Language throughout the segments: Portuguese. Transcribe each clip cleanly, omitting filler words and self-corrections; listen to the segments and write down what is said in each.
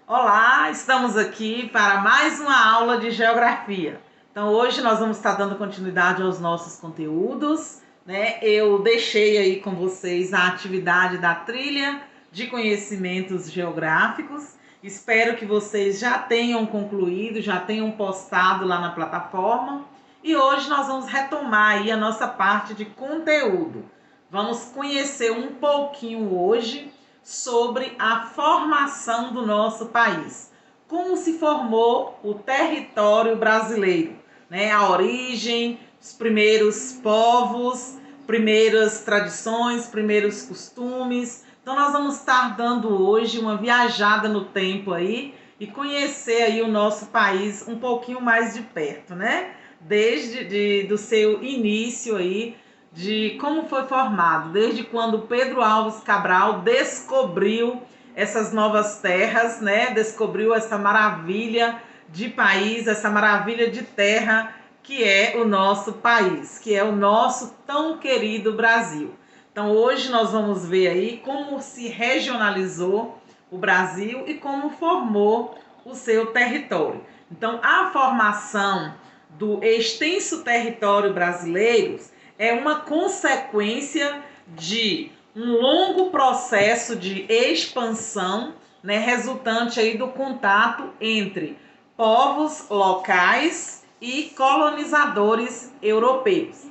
Olá, estamos aqui para mais uma aula de geografia. Então, hoje nós vamos estar dando continuidade aos nossos conteúdos, né? Eu deixei aí com vocês a atividade da trilha de conhecimentos geográficos. Espero que vocês já tenham concluído, já tenham postado lá na plataforma. E hoje nós vamos retomar aí a nossa parte de conteúdo. Vamos conhecer um pouquinho hoje sobre a formação do nosso país. Como se formou o território brasileiro, né? A origem, os primeiros povos, primeiras tradições, primeiros costumes. Então nós vamos estar dando hoje uma viajada no tempo aí e conhecer aí o nosso país um pouquinho mais de perto, né? Do seu início aí, de como foi formado, desde quando Pedro Álvares Cabral descobriu essas novas terras, né? Descobriu essa maravilha de país, essa maravilha de terra que é o nosso país, que é o nosso tão querido Brasil. Então hoje nós vamos ver aí como se regionalizou o Brasil e como formou o seu território. Então a formação do extenso território brasileiro é uma consequência de um longo processo de expansão, né, resultante aí do contato entre povos locais e colonizadores europeus.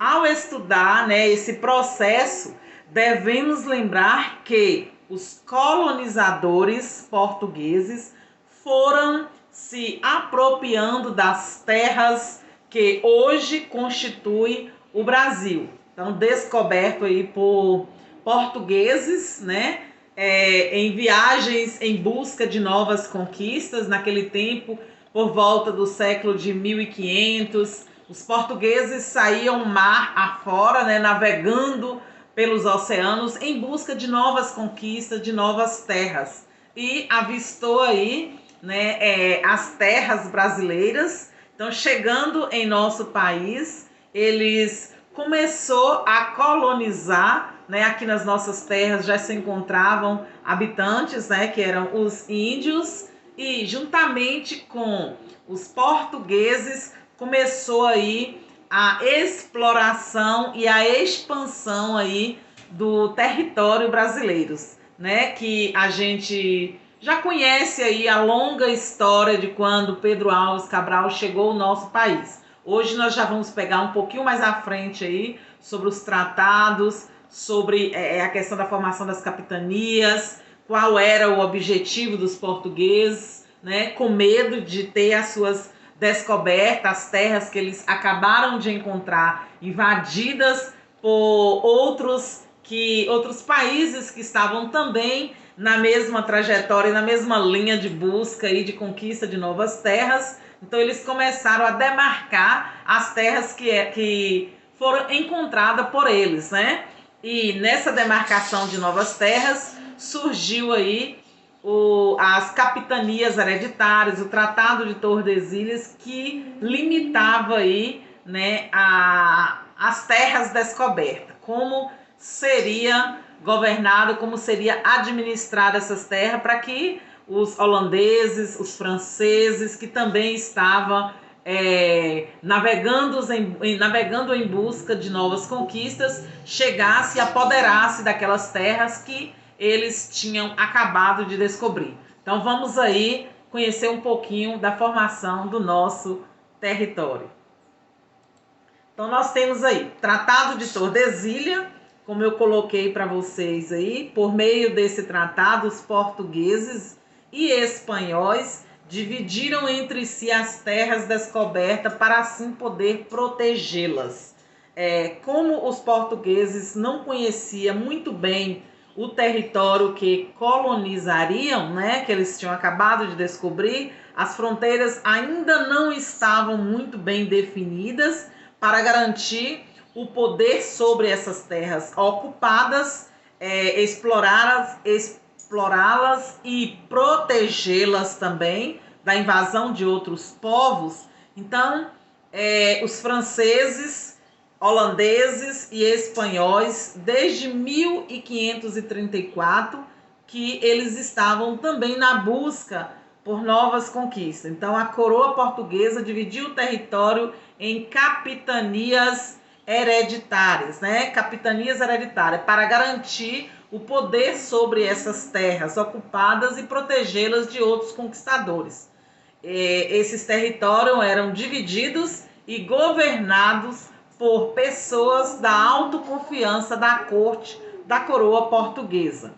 Ao estudar, né, esse processo, devemos lembrar que os colonizadores portugueses foram se apropriando das terras que hoje constituem o Brasil. Então, descoberto aí por portugueses, né? Em viagens em busca de novas conquistas, naquele tempo, por volta do século de 1500, os portugueses saíam mar afora, né? Navegando pelos oceanos em busca de novas conquistas, de novas terras. E avistou aí, né, as terras brasileiras. Então, chegando em nosso país, eles começou a colonizar, né? Aqui nas nossas terras já se encontravam habitantes, né? Que eram os índios, e juntamente com os portugueses começou aí a exploração e a expansão aí do território brasileiro, né? Que a gente já conhece aí a longa história de quando Pedro Álvares Cabral chegou ao nosso país. Hoje nós já vamos pegar um pouquinho mais à frente aí sobre os tratados, sobre a questão da formação das capitanias, qual era o objetivo dos portugueses, né, com medo de ter as suas descobertas, as terras que eles acabaram de encontrar invadidas por outros países que estavam também na mesma trajetória, na mesma linha de busca e de conquista de novas terras. Então eles começaram a demarcar as terras que foram encontradas por eles, né? E nessa demarcação de novas terras surgiu aí as capitanias hereditárias, o Tratado de Tordesilhas, que limitava aí, né, as terras descobertas, como seria governado, como seria administrada essas terras, para que os holandeses, os franceses, que também estavam navegando em busca de novas conquistas, chegasse e apoderasse daquelas terras que eles tinham acabado de descobrir. Então vamos aí conhecer um pouquinho da formação do nosso território. Então nós temos aí Tratado de Tordesilhas, como eu coloquei para vocês aí. Por meio desse tratado, os portugueses e espanhóis dividiram entre si as terras descobertas para assim poder protegê-las. Como os portugueses não conheciam muito bem o território que colonizariam, né, que eles tinham acabado de descobrir, as fronteiras ainda não estavam muito bem definidas para garantir o poder sobre essas terras ocupadas, explorá-las e protegê-las também da invasão de outros povos. Então, os franceses, holandeses e espanhóis, desde 1534, que eles estavam também na busca por novas conquistas. Então, a coroa portuguesa dividiu o território em capitanias hereditárias, né? Capitanias hereditárias, para garantir o poder sobre essas terras ocupadas e protegê-las de outros conquistadores. Esses territórios eram divididos e governados por pessoas da autoconfiança da corte da coroa portuguesa.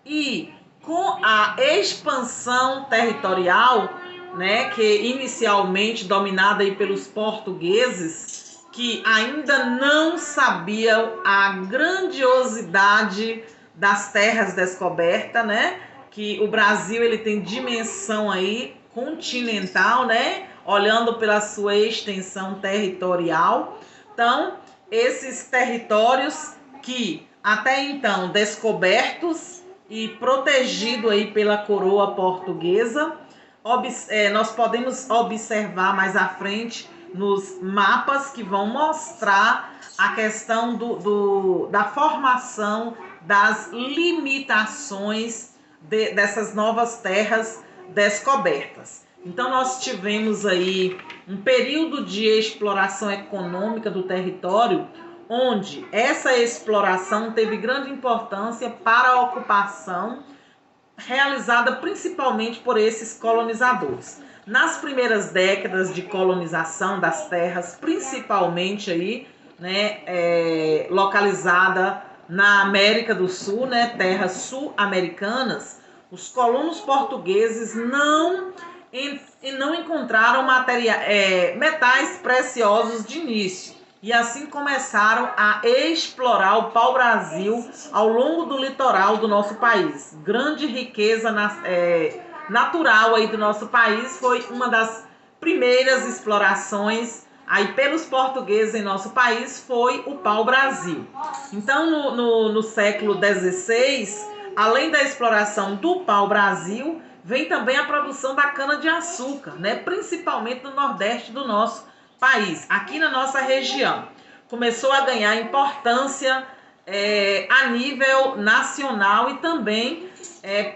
E com a expansão territorial, né, que inicialmente dominada aí pelos portugueses, que ainda não sabiam a grandiosidade das terras descobertas, né, que o Brasil ele tem dimensão aí continental, né, olhando pela sua extensão territorial. Então, esses territórios que até então descobertos e protegido aí pela coroa portuguesa, nós podemos observar mais à frente nos mapas que vão mostrar a questão da formação das limitações dessas novas terras descobertas. Então nós tivemos aí um período de exploração econômica do território, onde essa exploração teve grande importância para a ocupação realizada principalmente por esses colonizadores. Nas primeiras décadas de colonização das terras, principalmente aí, né, localizada na América do Sul, né, terras sul-americanas, os colonos portugueses não encontraram metais preciosos de início. E assim começaram a explorar o pau-brasil ao longo do litoral do nosso país. Grande riqueza natural aí do nosso país, foi uma das primeiras explorações aí pelos portugueses em nosso país, foi o pau-brasil. Então, no século XVI, além da exploração do pau-brasil, vem também a produção da cana-de-açúcar, né? Principalmente no nordeste do nosso país, aqui na nossa região. Começou a ganhar importância a nível nacional e também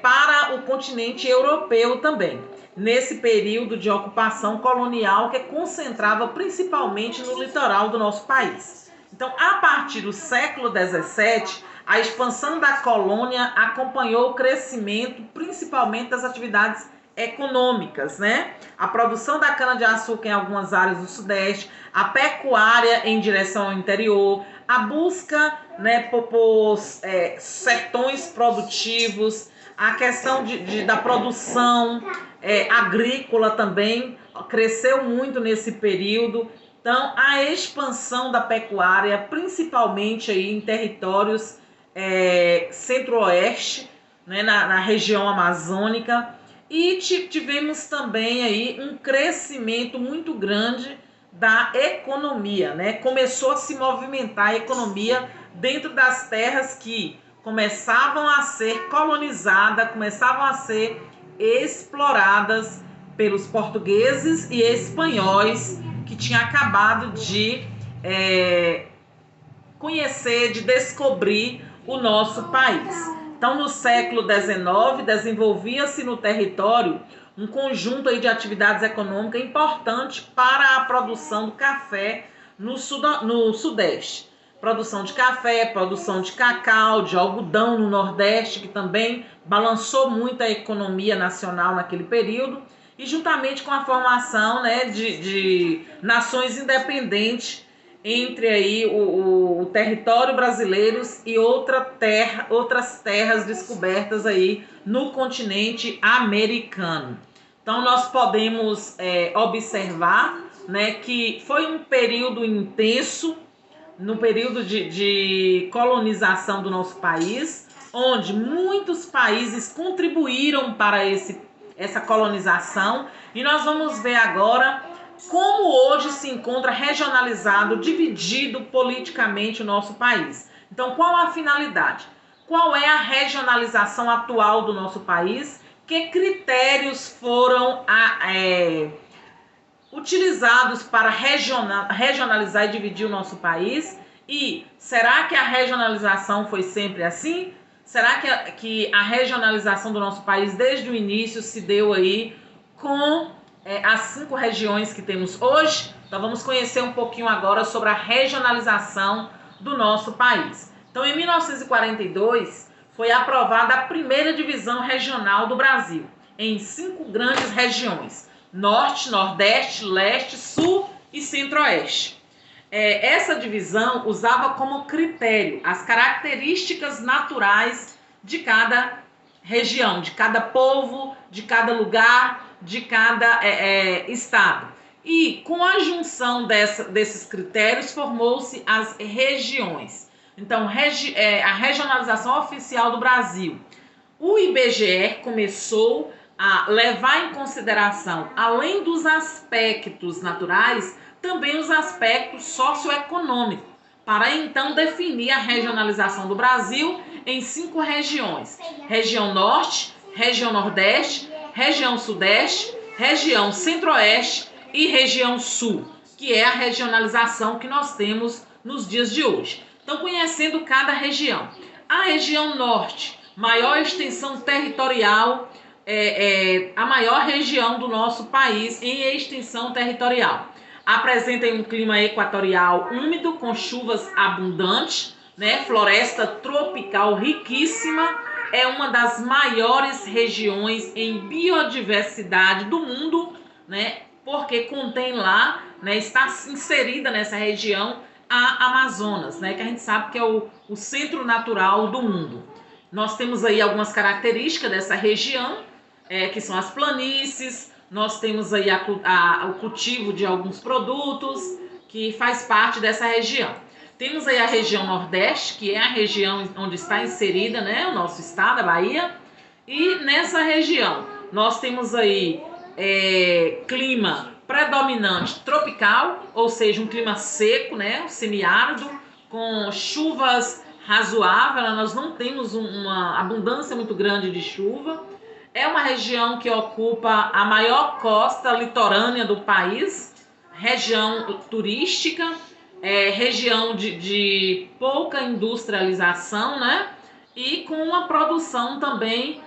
para o continente europeu também, nesse período de ocupação colonial que concentrava principalmente no litoral do nosso país. Então, a partir do século XVII, a expansão da colônia acompanhou o crescimento principalmente das atividades econômicas, né? A produção da cana-de-açúcar em algumas áreas do Sudeste, a pecuária em direção ao interior, a busca, né, por sertões produtivos, a questão da produção agrícola também cresceu muito nesse período. Então, a expansão da pecuária, principalmente aí em territórios centro-oeste, né, na região amazônica, e tivemos também aí um crescimento muito grande da economia, né? Começou a se movimentar a economia dentro das terras que começavam a ser colonizadas, começavam a ser exploradas pelos portugueses e espanhóis que tinham acabado de conhecer, de descobrir o nosso país. Então, no século XIX, desenvolvia-se no território um conjunto aí de atividades econômicas importante para a produção do café no Sudeste. Produção de café, produção de cacau, de algodão no Nordeste, que também balançou muito a economia nacional naquele período, e juntamente com a formação, né, de nações independentes entre aí o território brasileiro e outras terras descobertas aí no continente americano. Então nós podemos observar, né, que foi um período intenso, no período de colonização do nosso país, onde muitos países contribuíram para essa colonização, e nós vamos ver agora como hoje se encontra regionalizado, dividido politicamente o nosso país. Então, qual a finalidade? Qual é a regionalização atual do nosso país? Que critérios foram utilizados para regionalizar e dividir o nosso país? E será que a regionalização foi sempre assim? Será que a regionalização do nosso país desde o início se deu aí com as 5 regiões que temos hoje? Então vamos conhecer um pouquinho agora sobre a regionalização do nosso país. Então em 1942 foi aprovada a primeira divisão regional do Brasil, em 5 grandes regiões: Norte, Nordeste, Leste, Sul e Centro-Oeste. Essa divisão usava como critério as características naturais de cada região, de cada povo, de cada lugar, de cada estado. E com a junção desses critérios formou-se as regiões. Então, a regionalização oficial do Brasil. O IBGE começou a levar em consideração, além dos aspectos naturais, também os aspectos socioeconômicos, para então definir a regionalização do Brasil em 5 regiões: região Norte, região Nordeste, região Sudeste, região Centro-Oeste e região Sul, que é a regionalização que nós temos nos dias de hoje. Então, conhecendo cada região. A região Norte, maior extensão territorial, a maior região do nosso país em extensão territorial. Apresenta um clima equatorial úmido, com chuvas abundantes, né? Floresta tropical riquíssima, é uma das maiores regiões em biodiversidade do mundo, né? Porque contém lá, né, está inserida nessa região a Amazonas, né? Que a gente sabe que é o centro natural do mundo. Nós temos aí algumas características dessa região, que são as planícies. Nós temos aí o cultivo de alguns produtos que faz parte dessa região. Temos aí a região Nordeste, que é a região onde está inserida, né, o nosso estado, a Bahia. E nessa região nós temos aí clima predominante tropical, ou seja, um clima seco, né, semiárido, com chuvas razoáveis. Nós não temos uma abundância muito grande de chuva. É uma região que ocupa a maior costa litorânea do país, região turística, região de pouca industrialização, né? E com uma produção também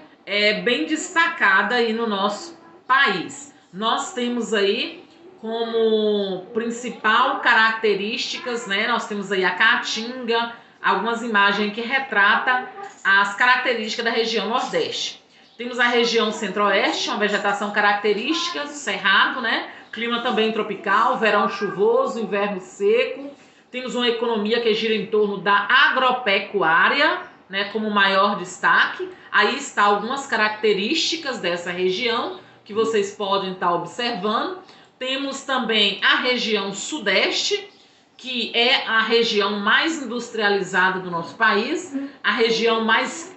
bem destacada aí no nosso país. Nós temos aí como principal características, né? Nós temos aí a Caatinga, algumas imagens que retratam as características da região Nordeste. Temos a região Centro-Oeste, uma vegetação característica, cerrado, né? Clima também tropical, verão chuvoso, inverno seco. Temos uma economia que gira em torno da agropecuária, né, como maior destaque. Aí está algumas características dessa região que vocês podem estar observando. Temos também a região Sudeste, que é a região mais industrializada do nosso país, a região mais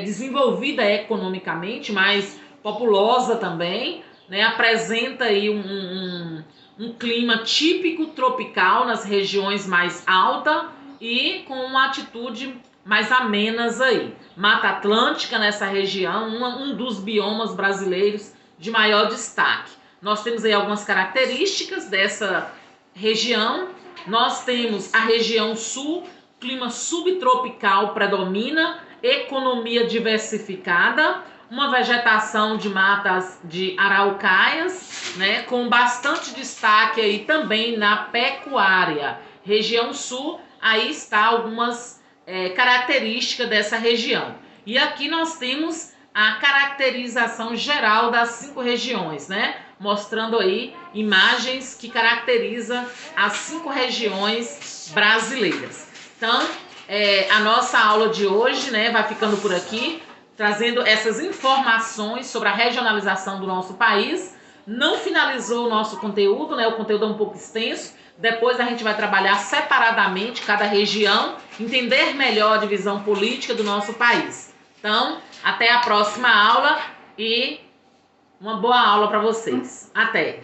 desenvolvida economicamente, mais populosa também, né? Apresenta aí um clima típico tropical nas regiões mais altas e com uma atitude mais amenas aí. Mata Atlântica nessa região, um dos biomas brasileiros de maior destaque. Nós temos aí algumas características dessa região. Nós temos a região Sul, clima subtropical predomina, economia diversificada, uma vegetação de matas de araucáias, né, com bastante destaque aí também na pecuária. Região Sul, aí está algumas características dessa região. E aqui nós temos a caracterização geral das 5 regiões, né, mostrando aí imagens que caracterizam as 5 regiões brasileiras. Então, a nossa aula de hoje, né, vai ficando por aqui, trazendo essas informações sobre a regionalização do nosso país. Não finalizou o nosso conteúdo, né, o conteúdo é um pouco extenso. Depois a gente vai trabalhar separadamente cada região, entender melhor a divisão política do nosso país. Então, até a próxima aula e uma boa aula para vocês. Até!